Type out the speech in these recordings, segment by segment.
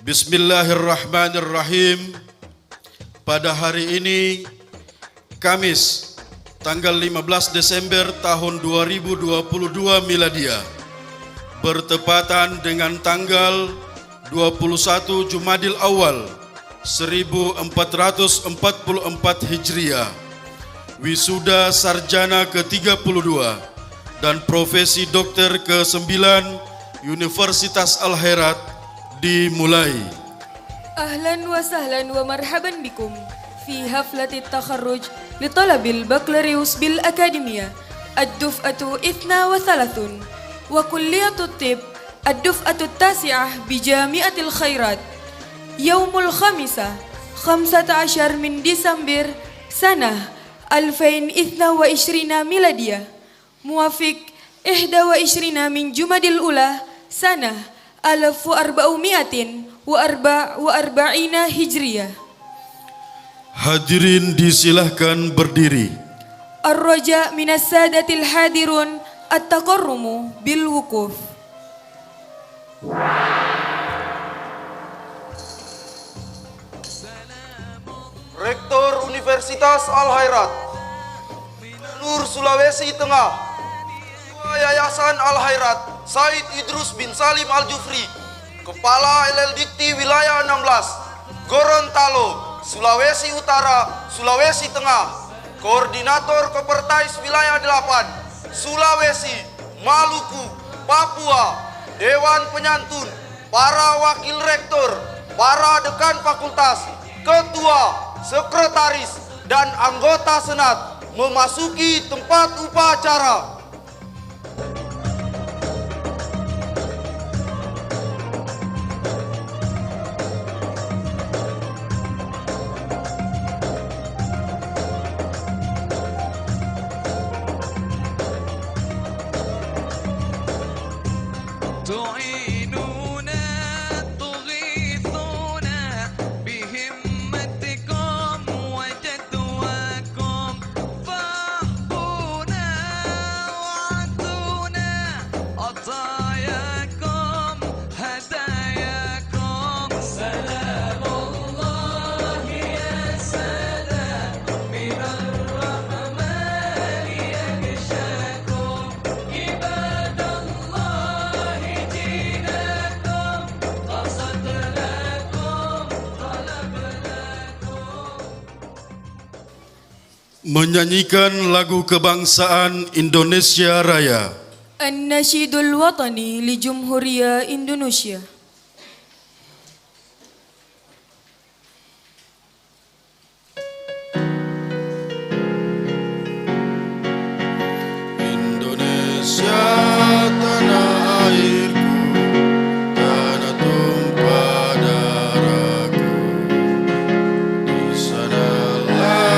Bismillahirrahmanirrahim. Pada hari ini, Kamis, tanggal 15 Desember tahun 2022 Miladiah, bertepatan dengan tanggal 21 Jumadil Awal 1444 Hijriah, wisuda sarjana ke-32 dan profesi dokter ke-9 Universitas Al-Khairat dimulai. Ahlan wa sahlan wa marhaban bikum fi haflati takharruj li talabil baccalaureus bil akademiyah ad-duf'atu 32 wa kulliyatu tib ad-duf'atu tasi'ah bi jami'atil khairat yaumul khamisah 15 min Desember sanah 2022 miladiyah muwafiq 21 min Jumadil Ula sanah 1444 Hijriyah. Hadirin disilahkan berdiri. Ar-raja minas sadatil hadirun at-taqarrumu bil wukuf. Rektor Universitas Al-Khairat, Gubernur Sulawesi Tengah, Ketua Yayasan Al-Khairat Said Idrus bin Salim Al-Jufri, Kepala LLDikti Wilayah 16, Gorontalo, Sulawesi Utara, Sulawesi Tengah, Koordinator Kopertais Wilayah 8, Sulawesi, Maluku, Papua, Dewan Penyantun, para Wakil Rektor, para Dekan Fakultas, Ketua, Sekretaris, dan anggota Senat memasuki tempat upacara. Menyanyikan lagu kebangsaan Indonesia Raya. An-Nasyidul Watani li Jumhuriyah Indonesia. Indonesia tanah airku, tanah tumpah darahku. Di sanalah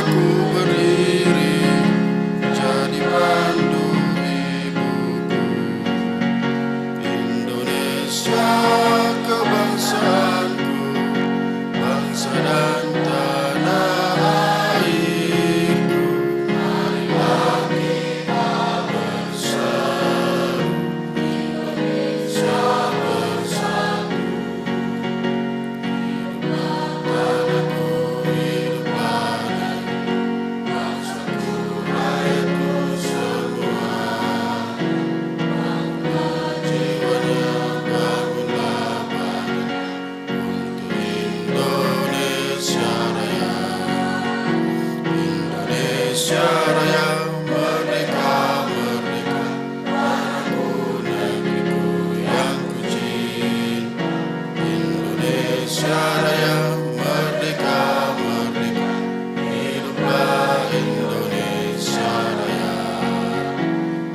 aku berdiri, jadi pandu ibuku. Indonesia kebangsaanku, bangsa dan tanah airku. Marilah kita bersatu, Indonesia bersatu. Hiduplah tanahku, hiduplah negeri, bangsaku, rakyatku semua. Bangga jiwanya, bangunlah badan untuk Indonesia Raya. Indonesia Raya, merdeka, merdeka, tanahku, negeriku yang ku cinta. Indonesia Raya, merdeka, merdeka, hiduplah Indonesia Raya.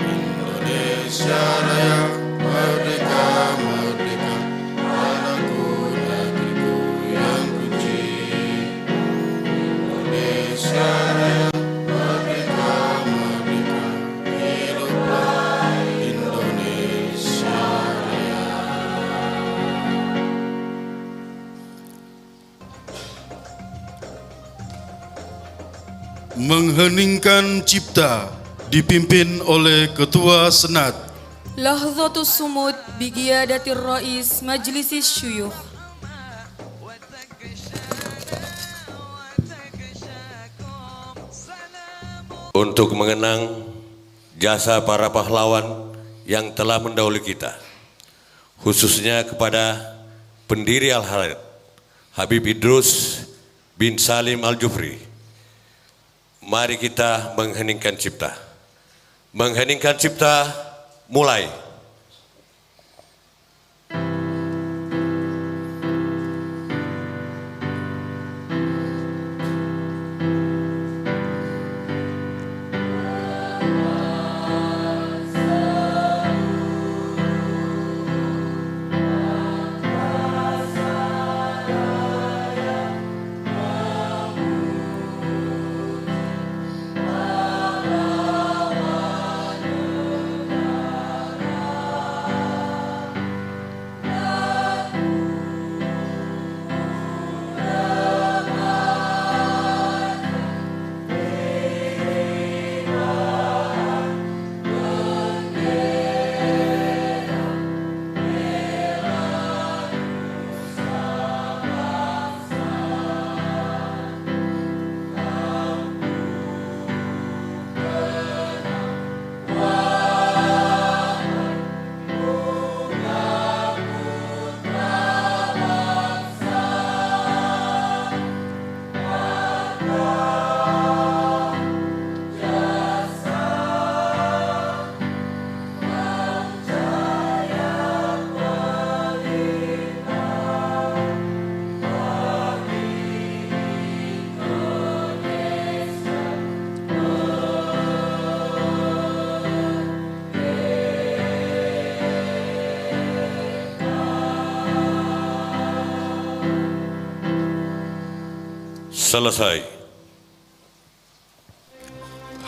Indonesia Raya, merdeka, merdeka, tanahku, negeriku yang ku cinta. Indonesia Raya, merdeka, merdeka, hiduplah Indonesia Raya. Mengheningkan cipta dipimpin oleh Ketua Senat. Lahzatus sumud bi qiyadatir Rais Majlisis Syuyukh. untuk mengenang jasa para pahlawan yang telah mendahului kita, khususnya kepada pendiri Al-Hayrat, Habib Idrus bin Salim Al-Jufri. Mari kita mengheningkan cipta. Mengheningkan cipta, mulai. Selesai.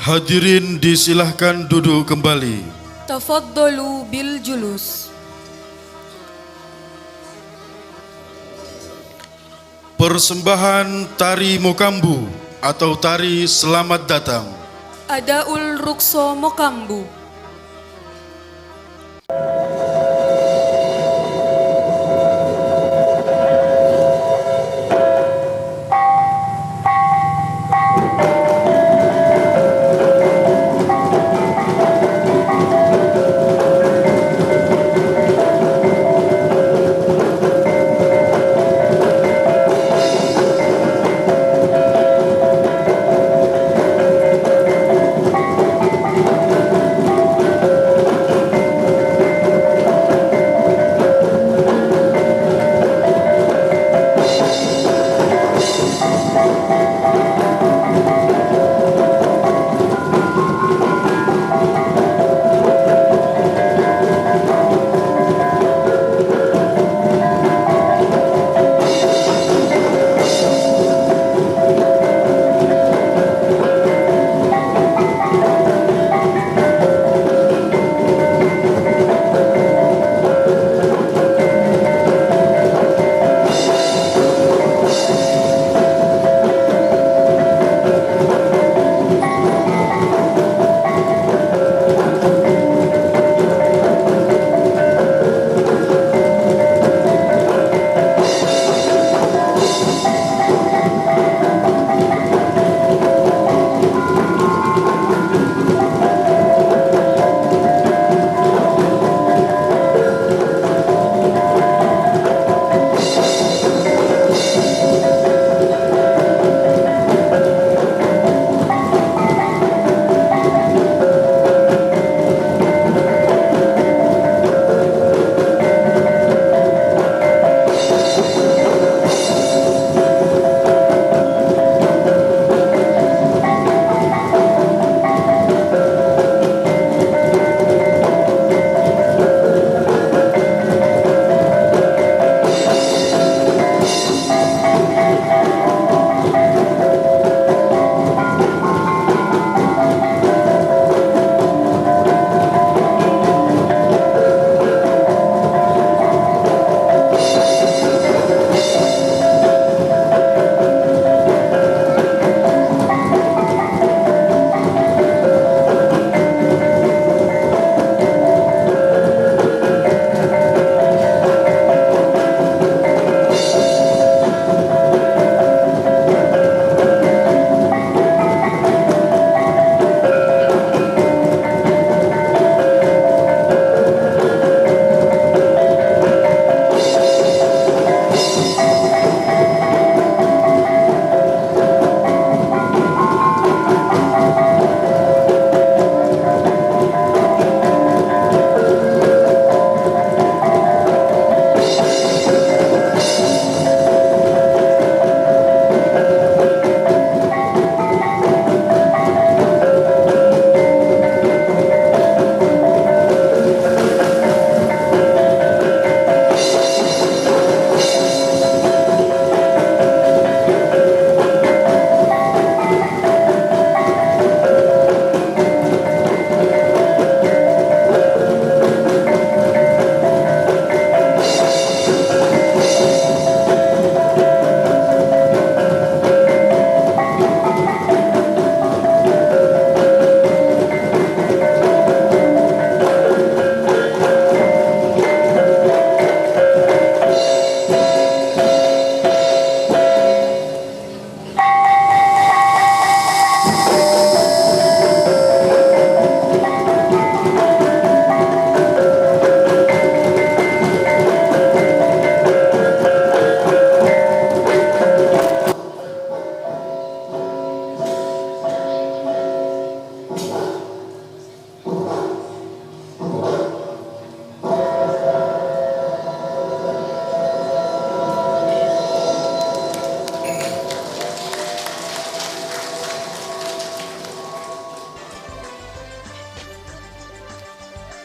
Hadirin disilahkan duduk kembali. Tafaddalu bil julus. Persembahan tari Mokambu atau tari selamat datang. Adaul Rukso Mokambu.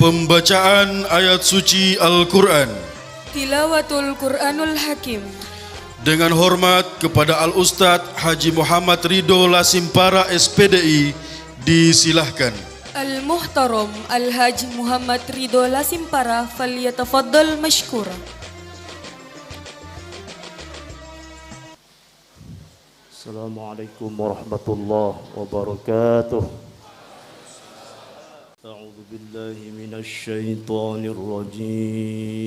Pembacaan ayat suci Al-Quran. Tilawatul Quranul Hakim. Dengan hormat kepada Al-Ustadz Haji Muhammad Ridho Lasimpara SPDI, disilahkan. Al-Muhtaram Al-Haj Muhammad Ridho Lasimpara falyatafaddal mashkura. Assalamualaikum warahmatullahi wabarakatuh. A'udzu billahi minasy syaithanir rajim.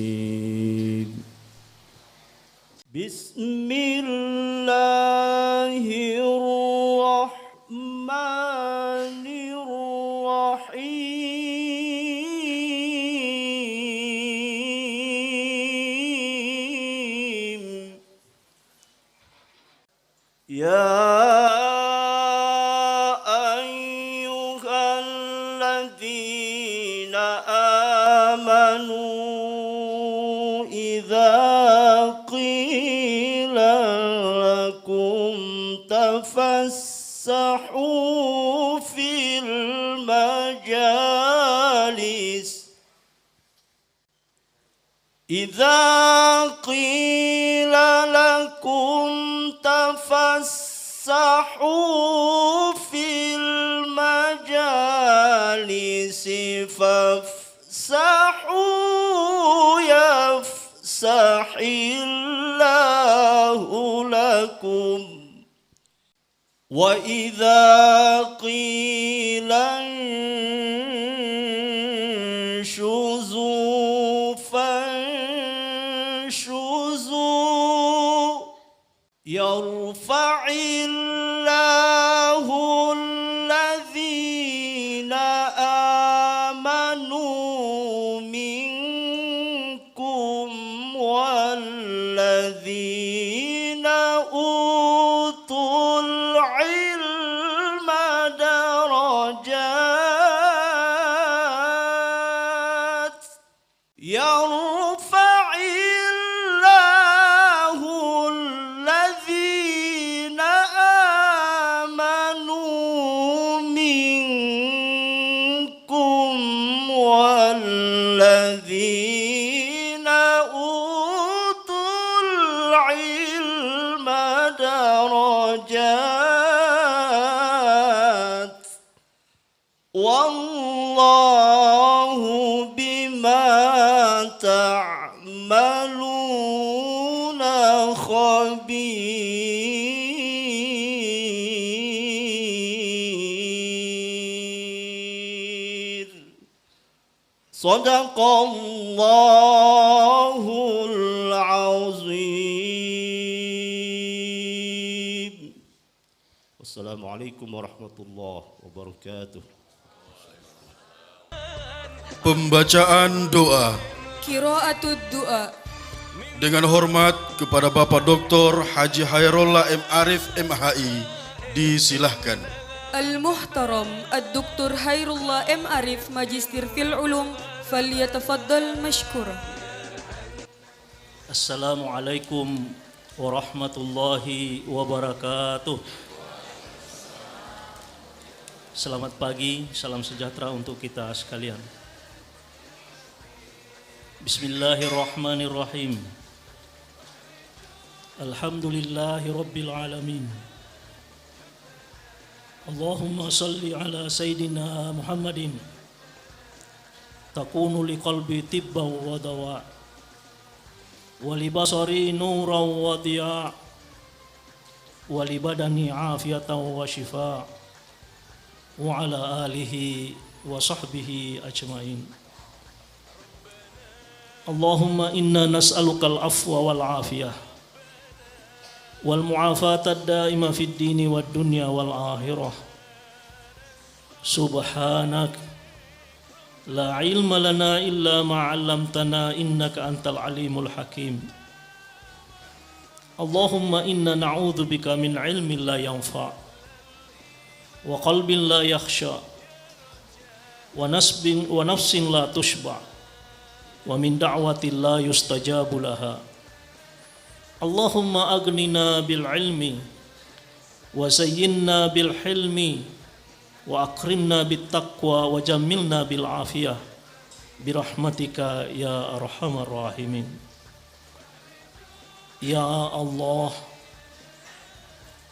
Bismillahirrahmanirrahim. Ya ayyuhalladzina amanu idza qila lakum tafassahu fil majalis idza qila lakum tafassahu fil majalisi fafsahu yafsahillahu lakum wa idza qila inshuzu fanshuzu yarfa'illahu alladhina amanu minkum walladhina utul ilma darajat yarfa'illahu alladhina amanu minkum walladhina utul ilma darajat wallahu bima ta'maluna khabir. Sadaqallahul azim. Wassalamualaikum warahmatullahi wabarakatuh. Pembacaan doa. Qiraatud du'a. Dengan hormat kepada Bapak Dr. Haji Hairullah M. Arif MHI, disilahkan. Al-Muhtaram Ad-Doktor Hairullah M. Arif Magister fil Ulum falyatafaddal mashkura. Assalamualaikum warahmatullahi wabarakatuh. Selamat pagi, salam sejahtera untuk kita sekalian. Bismillahirrahmanirrahim. Alhamdulillahi rabbil alamin. Allahumma salli ala Sayyidina Muhammadin takunu liqalbi tibban wa dawa wa li basari nuran wa diya wa li badani afiyatan wa shifa wa ala alihi wa sahbihi ajmain. Allahumma inna nas'alukal afwa wal afiyah wal mu'afata ad-daima fid dini wad dunya wal akhirah. Subhanak la ilma lana illa ma 'allamtana innaka antal alimul hakim. Allahumma inna na'udzubika min ilmin la yanfa' wa qalbin la yakhsha wa nafsin la tushba' wa min da'watin la yustajabu laha. Allahumma aghnina bil ilmi wa zayyinna bil hilmi wa akrimna bit taqwa wa jammilna bil afiyah birahmatika ya arhamar rahimin. Ya Allah,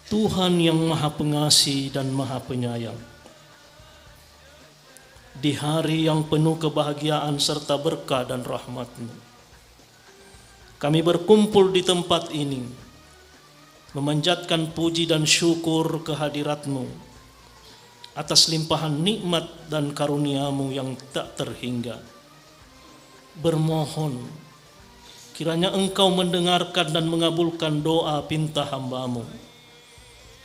Tuhan yang maha pengasih dan maha penyayang, di hari yang penuh kebahagiaan serta berkah dan rahmat-Mu, kami berkumpul di tempat ini memanjatkan puji dan syukur kehadirat-Mu atas limpahan nikmat dan karunia-Mu yang tak terhingga. Bermohon kiranya Engkau mendengarkan dan mengabulkan doa pinta hamba-Mu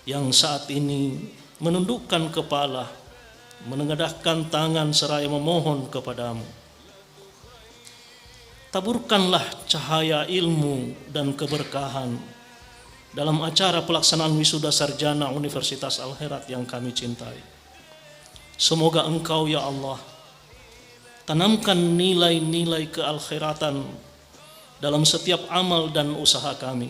yang saat ini menundukkan kepala, menengadahkan tangan seraya memohon kepadamu. Taburkanlah cahaya ilmu dan keberkahan dalam acara pelaksanaan wisuda sarjana Universitas Al-Khairat yang kami cintai. Semoga Engkau ya Allah tanamkan nilai-nilai kealkhairatan dalam setiap amal dan usaha kami.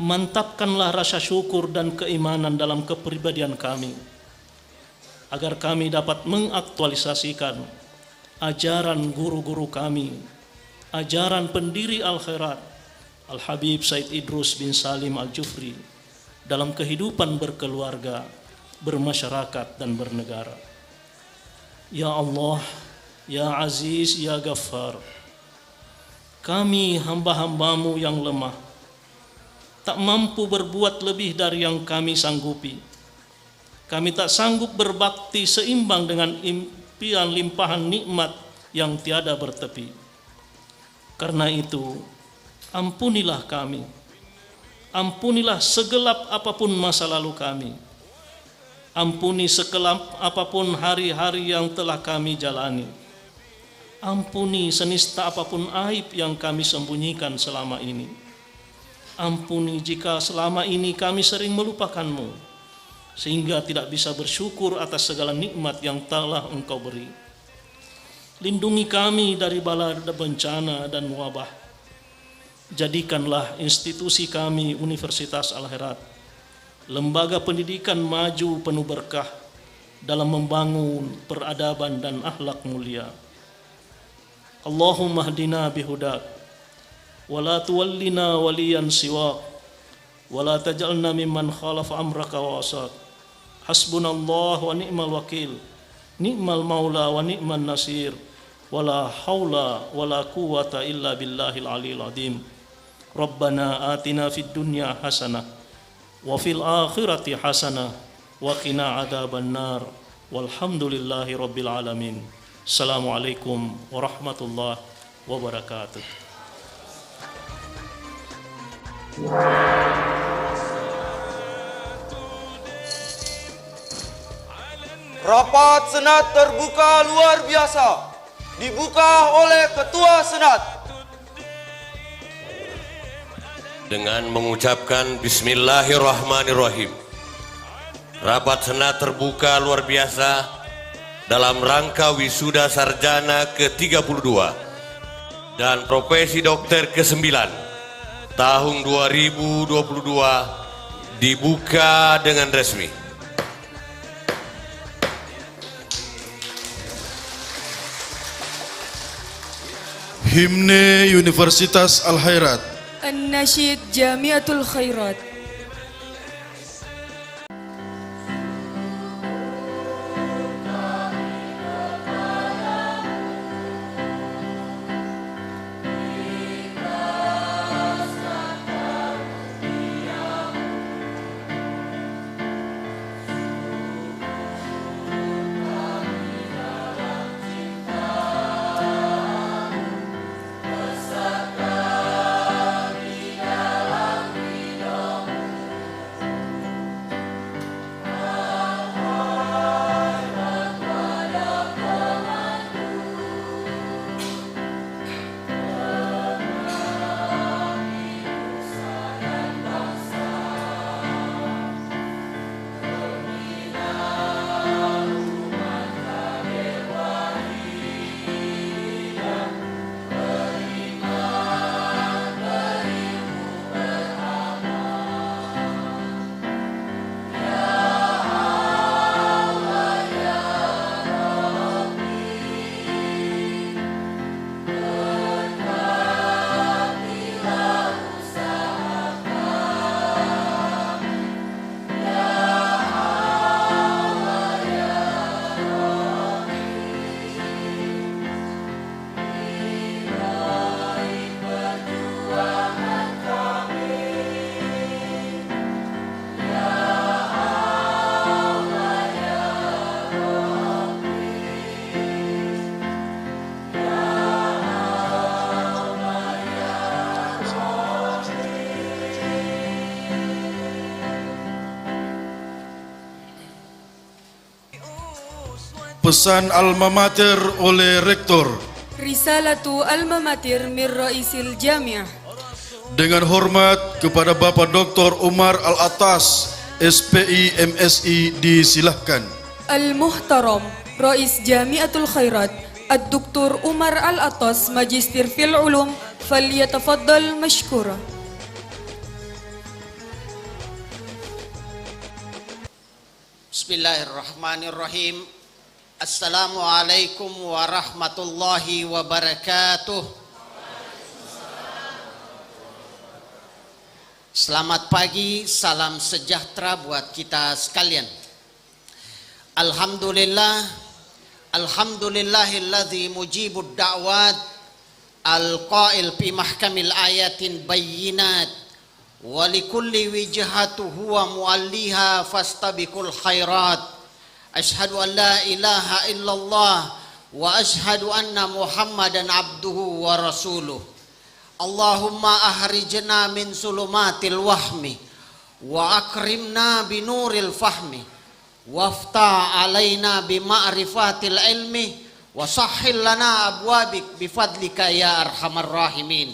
Mantapkanlah rasa syukur dan keimanan dalam kepribadian kami, agar kami dapat mengaktualisasikan ajaran guru-guru kami, ajaran pendiri Al-Khairat, Al-Habib Said Idrus bin Salim Al-Jufri, dalam kehidupan berkeluarga, bermasyarakat, dan bernegara. Ya Allah, Ya Aziz, Ya Ghaffar, kami hamba-hamba-Mu yang lemah, tak mampu berbuat lebih dari yang kami sanggupi. Kami tak sanggup berbakti seimbang dengan impian limpahan nikmat yang tiada bertepi. Karena itu, ampunilah kami. Ampunilah segelap apapun masa lalu kami. Ampuni sekelap apapun hari-hari yang telah kami jalani. Ampuni senista apapun aib yang kami sembunyikan selama ini. Ampuni jika selama ini kami sering melupakan-Mu, sehingga tidak bisa bersyukur atas segala nikmat yang telah Engkau beri. Lindungi kami dari bala bencana dan wabah. Jadikanlah institusi kami Universitas Al-Khairat lembaga pendidikan maju penuh berkah dalam membangun peradaban dan akhlak mulia. Allahumma hdina bihudak, wa la tuwallina waliyan siwak, wa la taj'alna mimman khalafa amraka wa asak. Hasbunallah wa ni'mal wakil, ni'mal maula wa ni'man nasir, wa la hawla wa la quwata illa billahil aliyil azim. Rabbana atina fid dunya hasanah wa fil akhirati hasanah wa qina adzaban nar. Walhamdulillahi rabbil alamin. Assalamualaikum warahmatullahi wabarakatuh. Rapat Senat terbuka luar biasa dibuka oleh Ketua Senat. Dengan mengucapkan Bismillahirrahmanirrahim, rapat Senat terbuka luar biasa dalam rangka wisuda sarjana ke-32 dan profesi dokter ke-9 tahun 2022 dibuka dengan resmi. Himne Universitas Al-Khairat. An-Nasyid Jamiatul Khairat. Pesan alma mater oleh Rektor. Risalatu Alma Mater min Raisil Jamiah. Dengan hormat kepada Bapak Dr. Umar Al-Atas, SPI MSI, disilahkan. Al-Muhtaram Rais Jamiatul Khairat Ad-Doktor Umar Al-Atas, Magister fil Ulum, falyatafaddal mashkura. Bismillahirrahmanirrahim. Assalamualaikum warahmatullahi wabarakatuh. Selamat pagi, salam sejahtera buat kita sekalian. Alhamdulillahilladzi mujibud da'wat al-qail fi mahkamil ayatin bayyinat wa likulli wijhatu huwa mualliha fastabiqul khairat. Asyhadu an la ilaha illallah wa asyhadu anna Muhammadan abduhu wa rasuluh. Allahumma ahrijna min sulumatil wahmi wa akrimna binuril fahmi waftah alaina bima'rifatil ilmi wa sahhil lana abwabik bifadlika ya arhamar rahimin.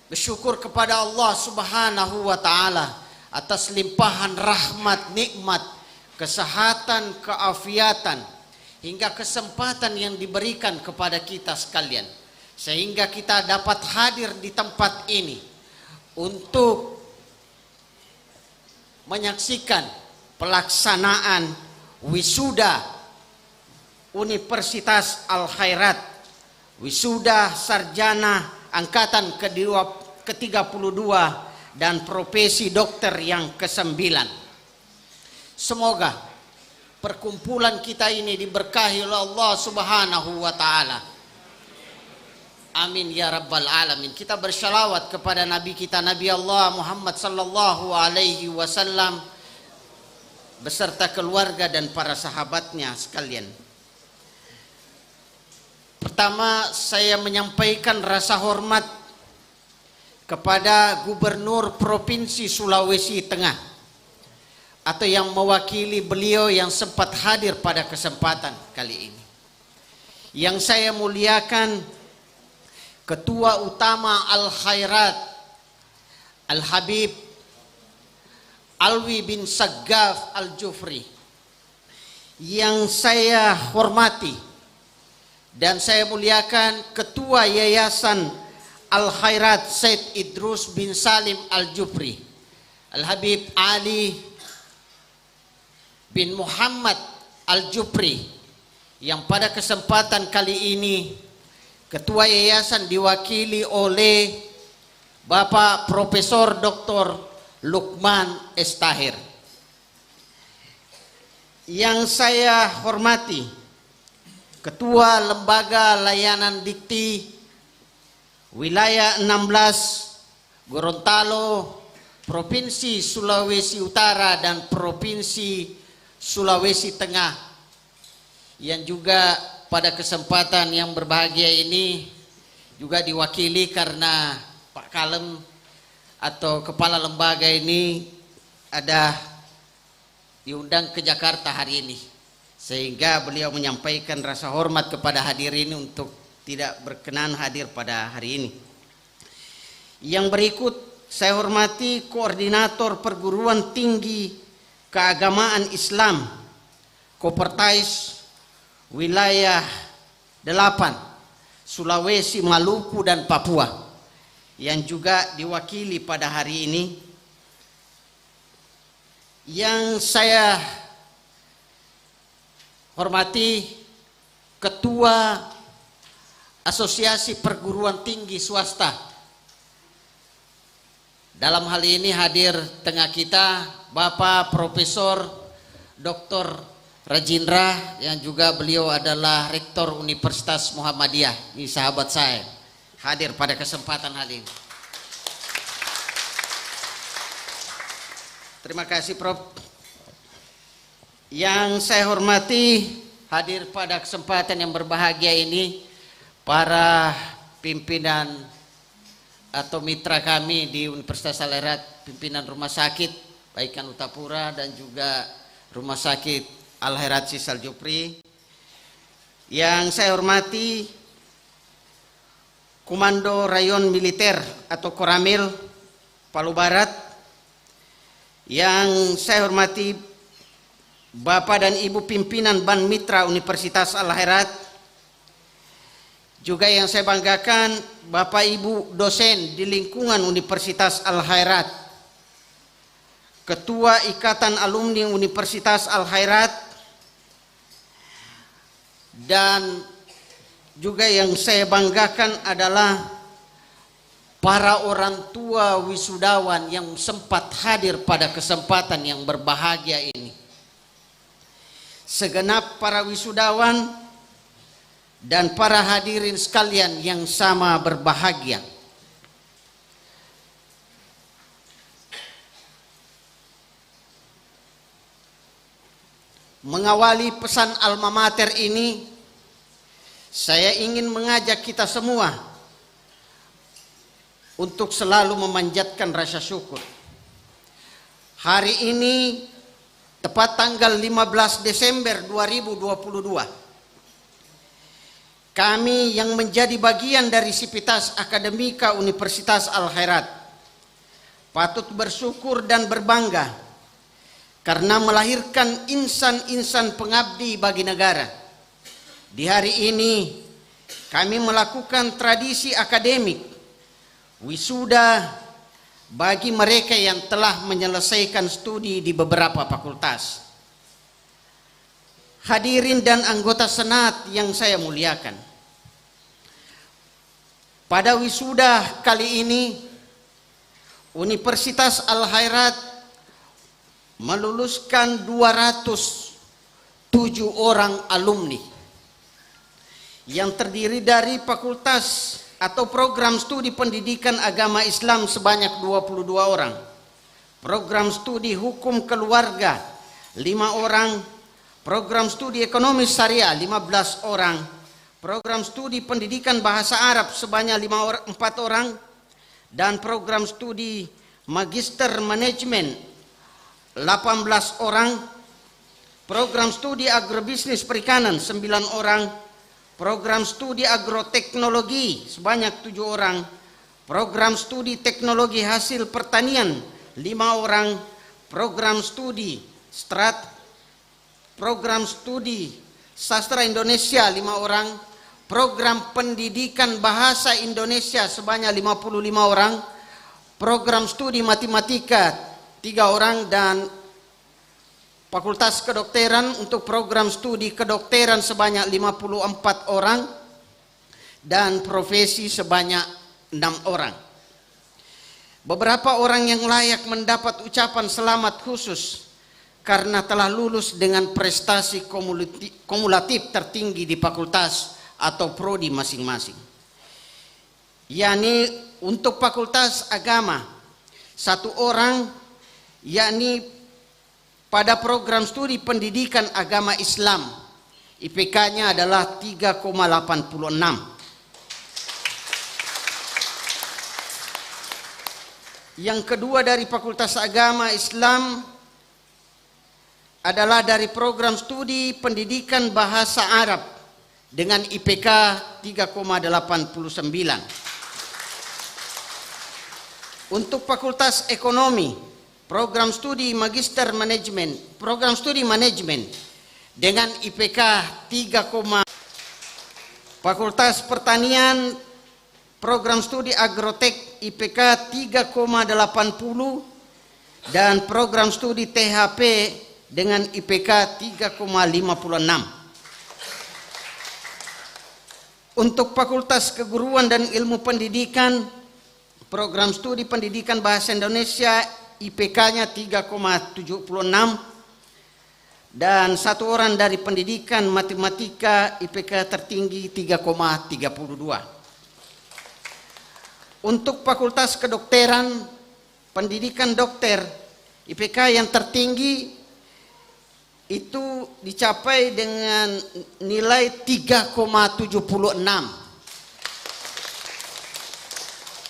Bersyukur kepada Allah Subhanahu wa taala atas limpahan rahmat, nikmat, kesehatan, keafiatan hingga kesempatan yang diberikan kepada kita sekalian, sehingga kita dapat hadir di tempat ini untuk menyaksikan pelaksanaan wisuda Universitas Al-Khairat, wisuda sarjana angkatan ke-32 dan profesi dokter yang ke-9. Semoga perkumpulan kita ini diberkahi oleh Allah Subhanahu wa taala. Amin ya rabbal alamin. Kita bersyalawat kepada Nabi kita, Nabi Allah Muhammad sallallahu alaihi wasallam beserta keluarga dan para sahabatnya sekalian. Pertama, saya menyampaikan rasa hormat kepada Gubernur Provinsi Sulawesi Tengah atau yang mewakili beliau yang sempat hadir pada kesempatan kali ini. Yang saya muliakan Ketua Utama Al-Khairat Al-Habib Alwi bin Saggaf Al-Jufri, yang saya hormati dan saya muliakan Ketua Yayasan Al-Khairat Said Idrus bin Salim Al-Jufri, Al-Habib Ali bin Muhammad Al-Jufri, yang pada kesempatan kali ini Ketua Yayasan diwakili oleh Bapak Profesor Dr. Lukman Estahir. Yang saya hormati Ketua Lembaga Layanan Dikti Wilayah 16 Gorontalo, Provinsi Sulawesi Utara dan Provinsi Sulawesi Tengah, yang juga pada kesempatan yang berbahagia ini juga diwakili karena Pak Kalem atau kepala lembaga ini ada diundang ke Jakarta hari ini, sehingga beliau menyampaikan rasa hormat kepada hadirin untuk tidak berkenan hadir pada hari ini. Yang berikut saya hormati Koordinator Perguruan Tinggi Keagamaan Islam Kopertais Wilayah 8 Sulawesi, Maluku dan Papua, yang juga diwakili pada hari ini. Yang saya hormati Ketua Asosiasi Perguruan Tinggi Swasta. Dalam hal ini hadir tengah kita Bapak Profesor Dr. Rajindra, yang juga beliau adalah Rektor Universitas Muhammadiyah. Ini sahabat saya, hadir pada kesempatan hari ini. Terima kasih Prof. Yang saya hormati hadir pada kesempatan yang berbahagia ini para pimpinan atau mitra kami di Universitas Al-Khairat, pimpinan rumah sakit baik Utapura dan juga rumah sakit Al-Khairat Sis Al-Jufri, Yang saya hormati Komando Rayon Militer atau Koramil Palu Barat. Yang saya hormati Bapak dan Ibu pimpinan Ban Mitra Universitas Al-Khairat. Juga yang saya banggakan Bapak Ibu dosen di lingkungan Universitas Al-Khairat, Ketua Ikatan Alumni Universitas Al-Khairat, dan juga yang saya banggakan adalah para orang tua wisudawan yang sempat hadir pada kesempatan yang berbahagia ini. Segenap para wisudawan dan para hadirin sekalian yang sama berbahagia. Mengawali pesan alma mater ini, saya ingin mengajak kita semua untuk selalu memanjatkan rasa syukur. Hari ini tepat tanggal 15 Desember 2022. Kami yang menjadi bagian dari Sivitas Akademika Universitas Al-Khairat patut bersyukur dan berbangga karena melahirkan insan-insan pengabdi bagi negara. Di hari ini kami melakukan tradisi akademik wisuda bagi mereka yang telah menyelesaikan studi di beberapa fakultas. Hadirin dan anggota Senat yang saya muliakan, pada wisuda kali ini Universitas Al-Khairat meluluskan 207 orang alumni yang terdiri dari fakultas atau program studi pendidikan agama Islam sebanyak 22 orang, program studi hukum keluarga 5 orang, program studi ekonomi syariah 15 orang, program studi pendidikan bahasa Arab sebanyak 4 orang, dan program studi magister manajemen 18 orang, program studi agrobisnis perikanan 9 orang, program studi agroteknologi sebanyak 7 orang, program studi teknologi hasil pertanian 5 orang, program studi program studi sastra Indonesia 5 orang, program pendidikan bahasa Indonesia sebanyak 55 orang, program studi matematika 3 orang, dan fakultas kedokteran untuk program studi kedokteran sebanyak 54 orang, dan profesi sebanyak 6 orang. Beberapa orang yang layak mendapat ucapan selamat khusus karena telah lulus dengan prestasi kumulatif tertinggi di fakultas atau prodi masing-masing. Yakni untuk fakultas agama 1 orang, yakni pada program studi pendidikan agama Islam, IPK-nya adalah 3,86. Yang kedua dari fakultas agama Islam adalah dari program studi pendidikan bahasa Arab dengan IPK 3,89. Untuk fakultas ekonomi, program studi magister manajemen, program studi manajemen dengan IPK 3, fakultas pertanian, program studi agrotek IPK 3,80, dan program studi THP dengan IPK 3,56. Untuk fakultas keguruan dan ilmu pendidikan, program studi pendidikan bahasa Indonesia IPK-nya 3,76, dan 1 orang dari pendidikan matematika IPK tertinggi 3,32. Untuk fakultas kedokteran, pendidikan dokter, IPK yang tertinggi itu dicapai dengan nilai 3,76.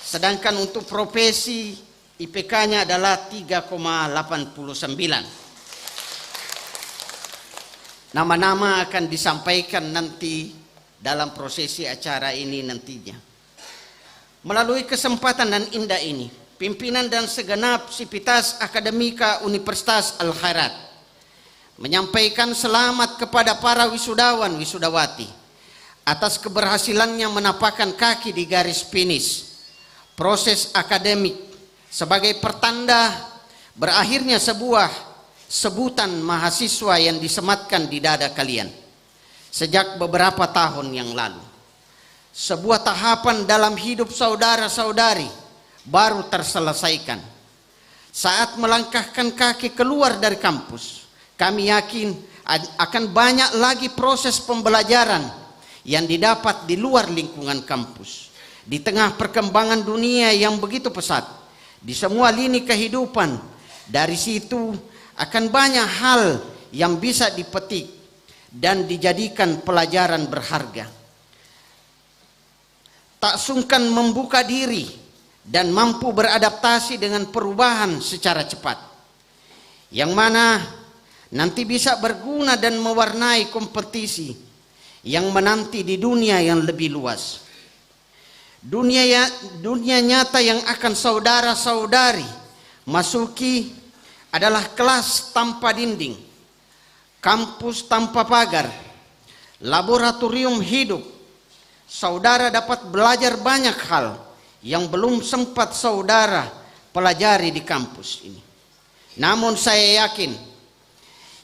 Sedangkan untuk profesi IPK-nya adalah 3,89. Nama-nama akan disampaikan nanti dalam prosesi acara ini nantinya. Melalui kesempatan dan indah ini, pimpinan dan segenap Sivitas Akademika Universitas Al-Khairat menyampaikan selamat kepada para wisudawan wisudawati atas keberhasilannya menapakkan kaki di garis finish proses akademik sebagai pertanda berakhirnya sebuah sebutan mahasiswa yang disematkan di dada kalian sejak beberapa tahun yang lalu. Sebuah tahapan dalam hidup saudara-saudari baru terselesaikan. Saat melangkahkan kaki keluar dari kampus, kami yakin akan banyak lagi proses pembelajaran yang didapat di luar lingkungan kampus. Di tengah perkembangan dunia yang begitu pesat, di semua lini kehidupan, dari situ akan banyak hal yang bisa dipetik dan dijadikan pelajaran berharga. Tak sungkan membuka diri dan mampu beradaptasi dengan perubahan secara cepat, yang mana nanti bisa berguna dan mewarnai kompetisi yang menanti di dunia yang lebih luas. Dunia nyata yang akan saudara-saudari masuki adalah kelas tanpa dinding, kampus tanpa pagar, laboratorium hidup. Saudara dapat belajar banyak hal yang belum sempat saudara pelajari di kampus ini. Namun saya yakin,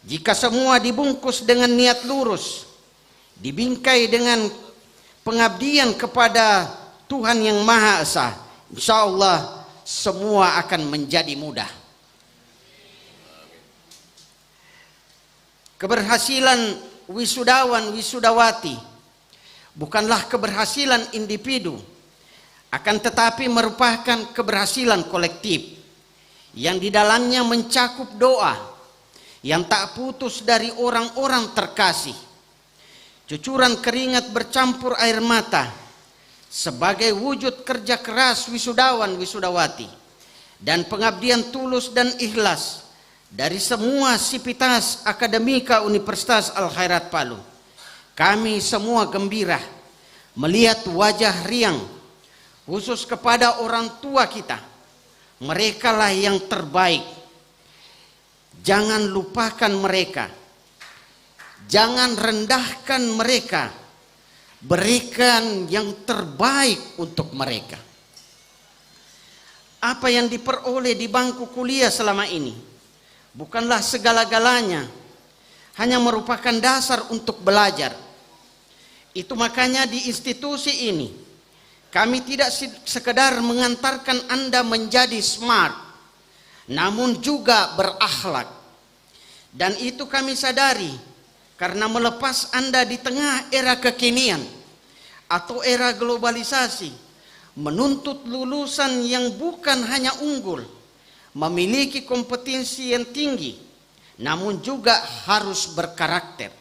jika semua dibungkus dengan niat lurus, dibingkai dengan pengabdian kepada Tuhan yang Maha Esa, insya Allah semua akan menjadi mudah. Keberhasilan wisudawan wisudawati bukanlah keberhasilan individu, akan tetapi merupakan keberhasilan kolektif yang di dalamnya mencakup doa yang tak putus dari orang-orang terkasih, cucuran keringat bercampur air mata sebagai wujud kerja keras wisudawan wisudawati dan pengabdian tulus dan ikhlas dari semua Sivitas Akademika Universitas Al-Khairat Palu. Kami semua gembira melihat wajah riang, khusus kepada orang tua kita. Mereka lah yang terbaik. Jangan lupakan mereka. Jangan rendahkan mereka. Berikan yang terbaik untuk mereka. Apa yang diperoleh di bangku kuliah selama ini bukanlah segala-galanya, hanya merupakan dasar untuk belajar. Itu makanya di institusi ini kami tidak sekedar mengantarkan Anda menjadi smart, namun juga berakhlak. Dan itu kami sadari karena melepas Anda di tengah era kekinian atau era globalisasi, menuntut lulusan yang bukan hanya unggul, memiliki kompetensi yang tinggi, namun juga harus berkarakter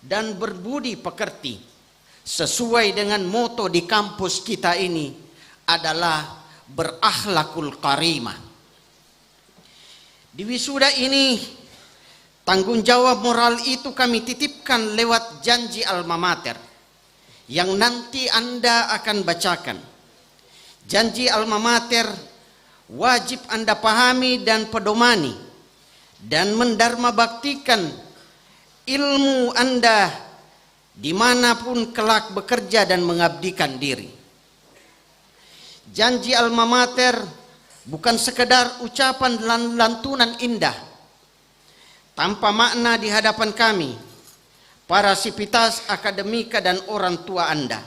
dan berbudi pekerti. Sesuai dengan moto di kampus kita ini adalah berakhlakul karimah. Di wisuda ini, tanggung jawab moral itu kami titipkan lewat janji alma mater yang nanti Anda akan bacakan. Janji alma mater wajib Anda pahami dan pedomani dan mendharma baktikan ilmu Anda dimanapun kelak bekerja dan mengabdikan diri. Janji alma mater bukan sekedar ucapan lantunan indah tanpa makna di hadapan kami, para Sivitas Akademika dan orang tua Anda.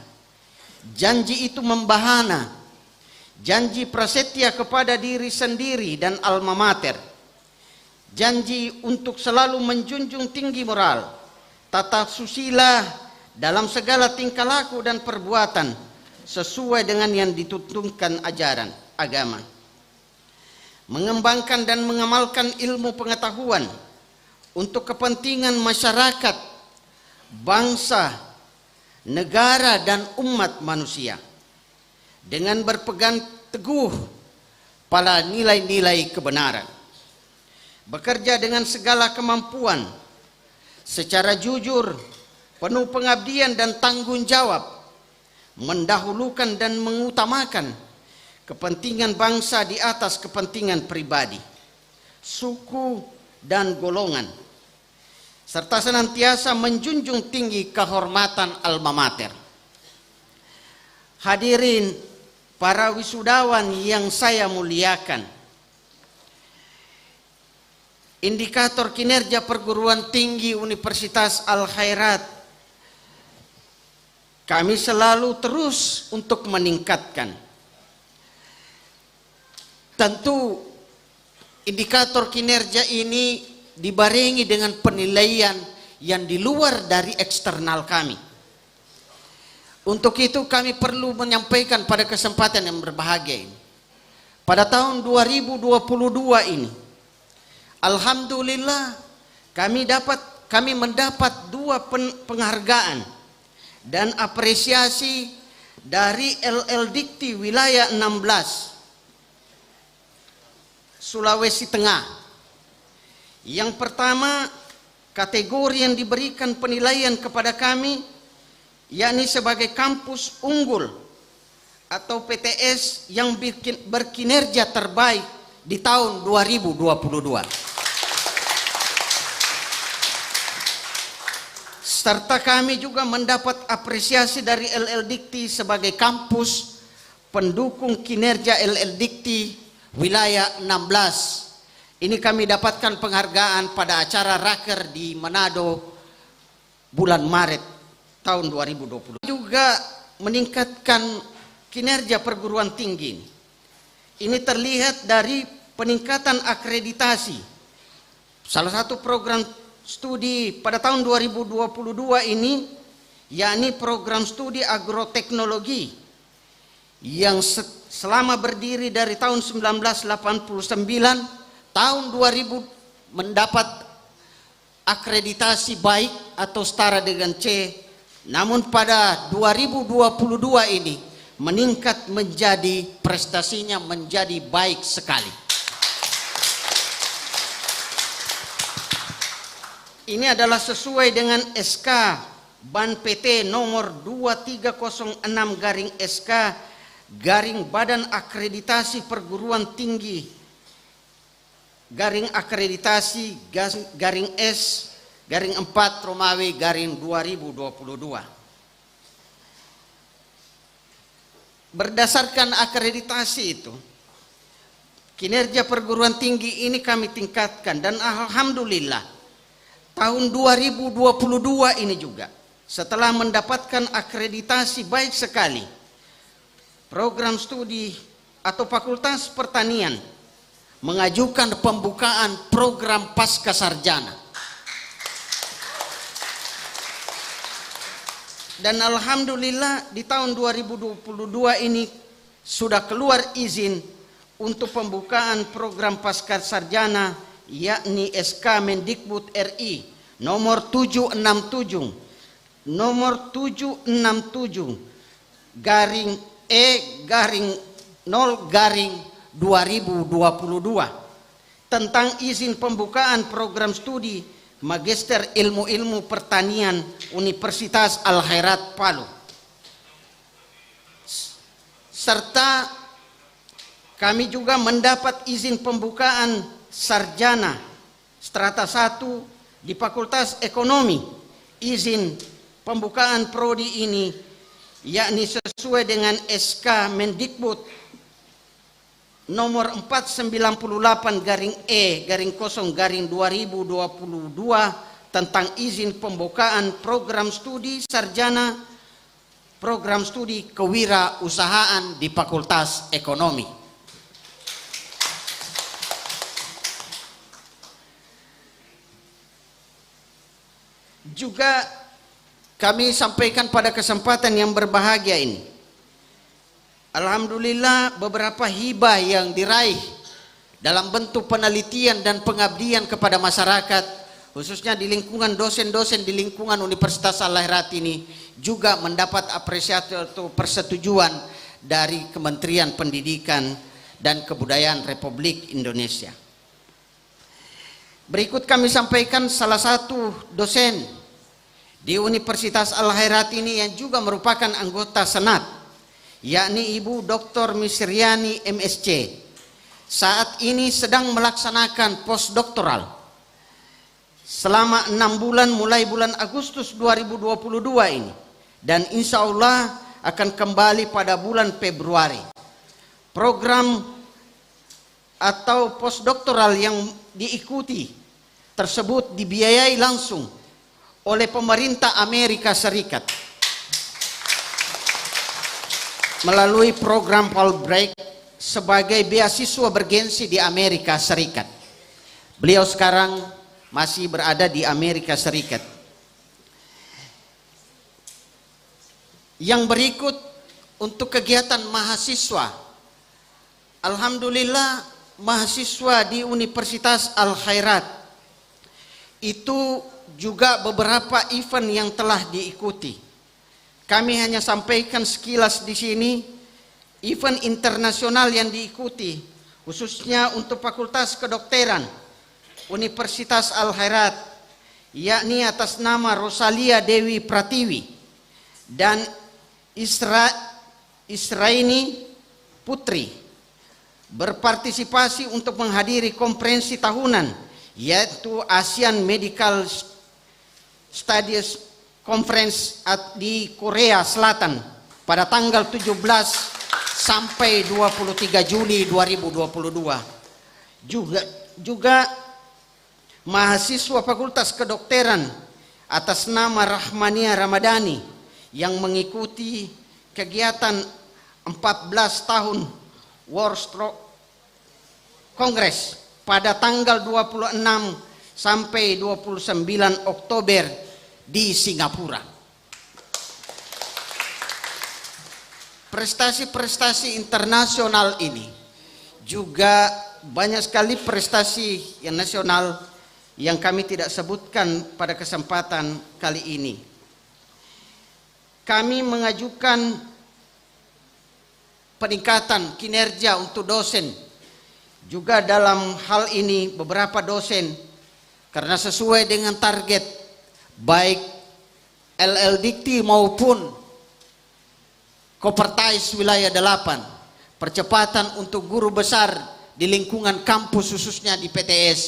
Janji itu membahana, janji prasetya kepada diri sendiri dan alma mater, janji untuk selalu menjunjung tinggi moral, tata susila dalam segala tingkah laku dan perbuatan sesuai dengan yang dituntunkan ajaran agama. Mengembangkan dan mengamalkan ilmu pengetahuan untuk kepentingan masyarakat, bangsa, negara dan umat manusia dengan berpegang teguh pada nilai-nilai kebenaran. Bekerja dengan segala kemampuan secara jujur, penuh pengabdian dan tanggung jawab, mendahulukan dan mengutamakan kepentingan bangsa di atas kepentingan pribadi, suku, dan golongan, serta senantiasa menjunjung tinggi kehormatan alma mater. Hadirin para wisudawan yang saya muliakan, indikator kinerja perguruan tinggi Universitas Al-Khairat kami selalu terus untuk meningkatkan. Tentu indikator kinerja ini dibarengi dengan penilaian yang di luar dari eksternal kami. Untuk itu kami perlu menyampaikan pada kesempatan yang berbahagia ini. Pada tahun 2022 ini, alhamdulillah kami mendapat 2 penghargaan dan apresiasi dari LL.Dikti wilayah 16 Sulawesi Tengah. Yang pertama, kategori yang diberikan penilaian kepada kami yakni sebagai kampus unggul atau PTS yang berkinerja terbaik di tahun 2022. Serta kami juga mendapat apresiasi dari LL.Dikti sebagai kampus pendukung kinerja LL.Dikti wilayah 16. Ini kami dapatkan penghargaan pada acara Raker di Manado bulan Maret tahun 2020. Juga meningkatkan kinerja perguruan tinggi. Ini terlihat dari peningkatan akreditasi. Salah satu program studi pada tahun 2022 ini yakni program studi agroteknologi yang selama berdiri dari tahun 1989 tahun 2000 mendapat akreditasi baik atau setara dengan C. Namun pada 2022 ini meningkat menjadi prestasinya menjadi baik sekali. Ini adalah sesuai dengan SK Ban PT nomor 2306/SK garing Badan Akreditasi Perguruan Tinggi garing akreditasi garing S garing 4 Romawi garing 2022. Berdasarkan akreditasi itu, kinerja perguruan tinggi ini kami tingkatkan dan alhamdulillah tahun 2022 ini juga setelah mendapatkan akreditasi baik sekali, program studi atau Fakultas Pertanian mengajukan pembukaan program pasca sarjana. Dan alhamdulillah di tahun 2022 ini sudah keluar izin untuk pembukaan program pasca sarjana yakni SK Mendikbud RI nomor 767 garing E garing 0 garing 2022 tentang izin pembukaan program studi Magister Ilmu-Ilmu Pertanian Universitas Al-Khairat Palu. Serta kami juga mendapat izin pembukaan sarjana strata 1 di Fakultas Ekonomi. Izin pembukaan prodi ini yakni sesuai dengan SK Mendikbud nomor 498 garing E garing 0 garing 2022 tentang izin pembukaan program studi sarjana program studi kewirausahaan di Fakultas Ekonomi. Juga kami sampaikan pada kesempatan yang berbahagia ini, alhamdulillah beberapa hibah yang diraih dalam bentuk penelitian dan pengabdian kepada masyarakat, khususnya di lingkungan dosen-dosen di lingkungan Universitas Al-Khairat ini juga mendapat apresiasi atau persetujuan dari Kementerian Pendidikan dan Kebudayaan Republik Indonesia. Berikut kami sampaikan salah satu dosen di Universitas Al-Khairat ini yang juga merupakan anggota Senat, yakni Ibu Dr. Misriani MSc. Saat ini sedang melaksanakan postdoktoral selama 6 bulan mulai bulan Agustus 2022 ini, dan insya Allah akan kembali pada bulan Februari. Program atau postdoktoral yang diikuti tersebut dibiayai langsung oleh pemerintah Amerika Serikat melalui program Fulbright sebagai beasiswa bergensi di Amerika Serikat. Beliau sekarang masih berada di Amerika Serikat. Yang berikut untuk kegiatan mahasiswa. Alhamdulillah, mahasiswa di Universitas Al-Khairat itu juga beberapa event yang telah diikuti. Kami hanya sampaikan sekilas di sini event internasional yang diikuti, khususnya untuk Fakultas Kedokteran Universitas Al-Khairat, yakni atas nama Rosalia Dewi Pratiwi dan Israini Putri, berpartisipasi untuk menghadiri konferensi tahunan yaitu ASEAN Medical Studies Conference di Korea Selatan pada tanggal 17 sampai 23 Juli 2022. Juga mahasiswa Fakultas Kedokteran atas nama Rahmania Ramadhani yang mengikuti kegiatan 14 tahun World Stroke Congress pada tanggal 26 sampai 29 Oktober di Singapura. Prestasi-prestasi internasional ini juga banyak sekali prestasi yang nasional yang kami tidak sebutkan pada kesempatan kali ini. Kami mengajukan peningkatan kinerja untuk dosen. Juga dalam hal ini beberapa dosen karena sesuai dengan target baik LLDikti maupun Kopertais Wilayah 8, percepatan untuk guru besar di lingkungan kampus khususnya di PTS,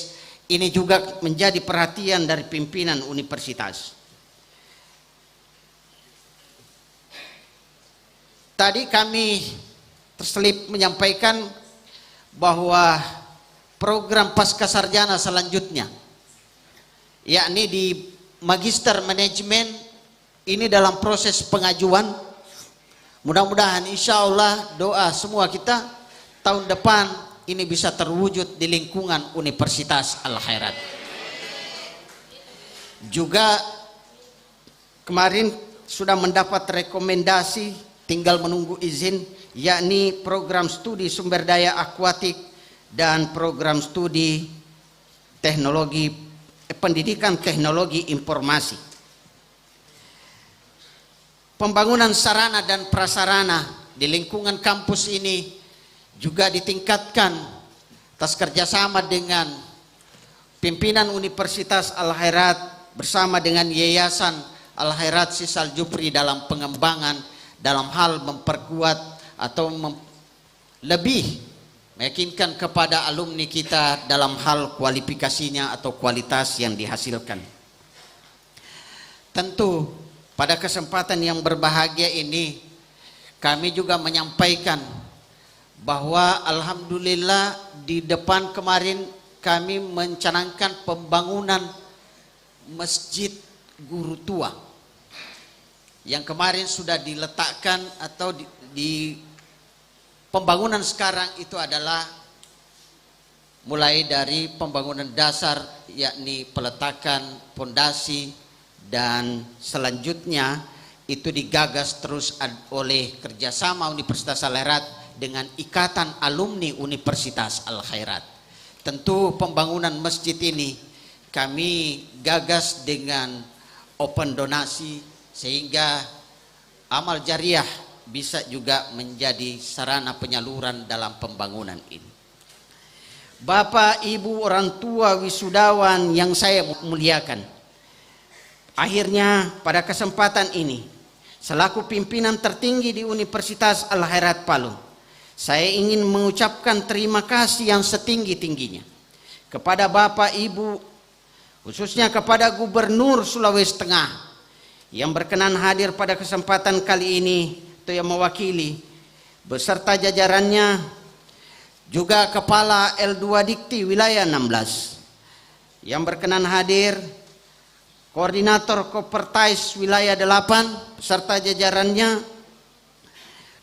ini juga menjadi perhatian dari pimpinan universitas. Tadi kami terselip menyampaikan bahwa program pasca sarjana selanjutnya, yakni di Magister Manajemen, ini dalam proses pengajuan. Mudah-mudahan insya Allah doa semua kita tahun depan ini bisa terwujud di lingkungan Universitas Al-Khairat. Juga kemarin sudah mendapat rekomendasi, tinggal menunggu izin, yakni program studi sumber daya akuatik dan program studi teknologi pendidikan teknologi informasi. Pembangunan sarana dan prasarana di lingkungan kampus ini juga ditingkatkan atas kerjasama dengan pimpinan Universitas Al-Khairat bersama dengan Yayasan Al-Khairat Sisal Jupri dalam pengembangan dalam hal memperkuat atau lebih meyakinkan kepada alumni kita dalam hal kualifikasinya atau kualitas yang dihasilkan. Tentu pada kesempatan yang berbahagia ini kami juga menyampaikan bahwa alhamdulillah di depan kemarin kami mencanangkan pembangunan Masjid Guru Tua yang kemarin sudah diletakkan atau di pembangunan sekarang itu adalah mulai dari pembangunan dasar, yakni peletakan fondasi, dan selanjutnya itu digagas terus oleh kerjasama Universitas Al-Khairat dengan Ikatan Alumni Universitas Al-Khairat. Tentu pembangunan masjid ini kami gagas dengan open donasi sehingga amal jariah bisa juga menjadi sarana penyaluran dalam pembangunan ini. Bapak, Ibu, orang tua wisudawan yang saya muliakan. Akhirnya pada kesempatan ini, selaku pimpinan tertinggi di Universitas Al-Khairat Palu, saya ingin mengucapkan terima kasih yang setinggi-tingginya kepada Bapak, Ibu, khususnya kepada Gubernur Sulawesi Tengah yang berkenan hadir pada kesempatan kali ini, atau yang mewakili, beserta jajarannya, juga Kepala L2 Dikti Wilayah 16 yang berkenan hadir, Koordinator Kopertais Wilayah 8 beserta jajarannya,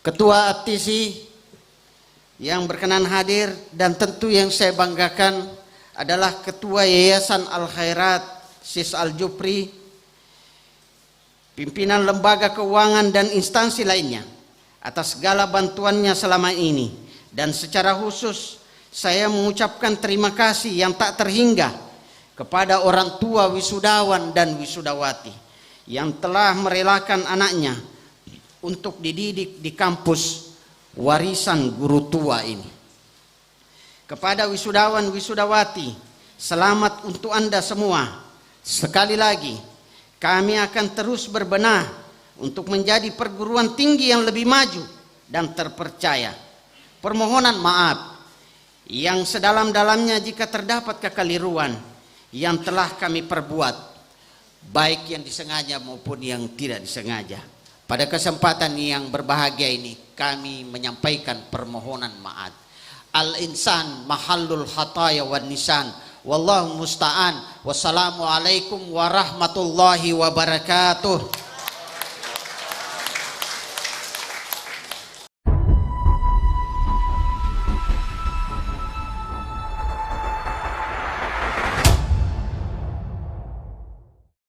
Ketua APTISI yang berkenan hadir, dan tentu yang saya banggakan adalah Ketua Yayasan Al-Khairat Sis Al-Jupri, pimpinan lembaga keuangan dan instansi lainnya atas segala bantuannya selama ini. Dan secara khusus saya mengucapkan terima kasih yang tak terhingga kepada orang tua wisudawan dan wisudawati yang telah merelakan anaknya untuk dididik di kampus warisan guru tua ini. Kepada wisudawan wisudawati, selamat untuk Anda semua. Sekali lagi, kami akan terus berbenah untuk menjadi perguruan tinggi yang lebih maju dan terpercaya. Permohonan maaf yang sedalam-dalamnya jika terdapat kekeliruan yang telah kami perbuat, baik yang disengaja maupun yang tidak disengaja. Pada kesempatan yang berbahagia ini, kami menyampaikan permohonan maaf. Al-insan mahallul khataya wan nisan. Wallahu musta'an. Wassalamualaikum warahmatullahi wabarakatuh.